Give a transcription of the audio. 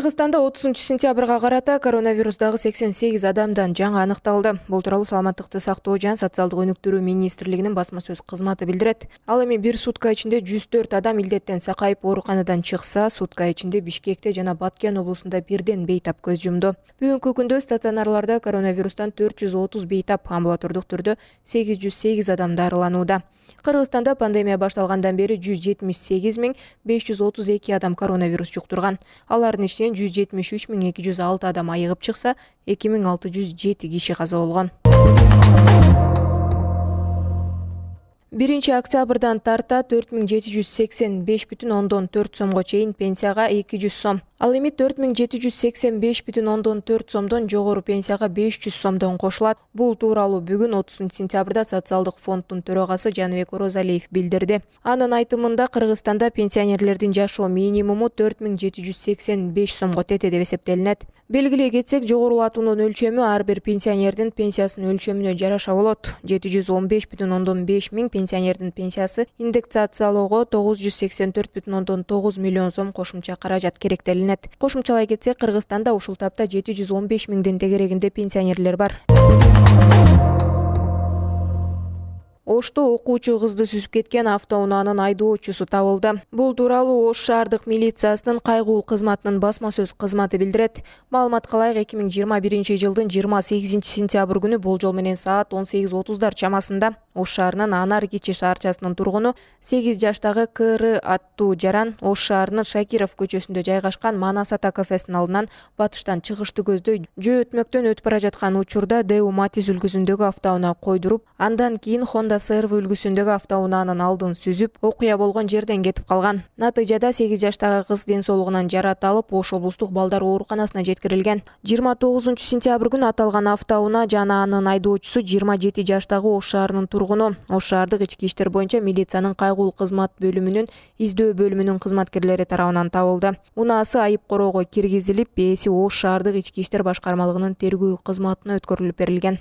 Кыргызстанда 30-сентябрга карата коронавирустагы 88 адамдан жаңы аныкталды. Бул тууралуу Саламаттыкты сактоо жана социалдык өнүктүрүү министрлигинин басма сөз кызматы билдирет. Ал эми бир сутка ичинде 104 адам илдеттен сакайып ооруканадан чыкса, сутка ичинде Бишкекте жана Баткен облусунда бирден бейтап көз жумду. Бүгүнкү күндө стационарларда коронавирустан 430 бейтап, амбулатордук түрдө 808 адам дарыланууда. Кыргызстанда пандемия башталгандан бери 178.532 адам коронавирус жуктурган. Алардын ичинен 173.206 адам айыгып чыкса, 2607 киши каза болгон. 1 октябрдан тарта 4785,4 сомго чейин пенсияга 200 сом. Ал эми 4785,4 сомдон жогору пенсияга 500 сомдон кошулат. Бул тууралуу бүгүн 30-сентябрда социалдык фонддун төрагасы Жаныбек Орозалиев билдирди. Анын айтымында Кыргызстанда пенсионерлердин жашоо минимуму 4785 сомго тете деп эсептелинет. Белгилей кетсек, жогорулатуунун өлчөмү ар бир пенсионердин пенсиясынын өлчөмүнө жараша болот. 715,5 миң пенсионердин пенсиясы индексациялоого 984,9 миллион сом кошумча каражат керектелинет. Кошумчалай кетсек, Кыргызстанда ушул тапта 715 миңден тегерегинде пенсионерлер бар. Ошто окуучу кызды сүзүп кеткен автоунаанын айдоочусу табылды. Бул тууралуу Ош шаардык милициясынын кайгылуу кызматынын басма сөз кызматы билдирет. Маалымат кылайык, 2021 жылдын 28-сентябрь күнү болжол менен саат 18:30 чамасында Ош шаарынын Анар кичи шаарчасынын тургуну 8 жаштагы КР аттуу жаран Ош шаарынын Шакиров көчөсүндө жайгашкан Манас ата кафесинин алдынан батыштан чыгышты көздөй жөө өтмөктөн өтүп бара жаткан учурда Дэу Матиз үлгүсүндөгү автоунаа койдуруп, андан кийин Honda CR-V үлгүсүндөгү автоунаанын алдын сүзүп, окуя болгон жерден кетип калган. Натыйжада 8 жаштагы кыз ден соолугунан жарат алып, Ош облустук балдар ооруканасына жеткирилген. 29-сентябрь күнү аталган автоунаа жана анын айдоочусу 27 жаштагы Ош шаарынын тургуну Ош шаардык ички иштер боюнча милициянын кайгылуу кызмат бөлүмүнүн издөө бөлүмүнүн кызматкерлери тарабынан табылды. Унаасы айып короого киргизилип, ээси Ош шаардык ички иштер башкармалыгынын тергөө кызматына өткөрүлүп берилген.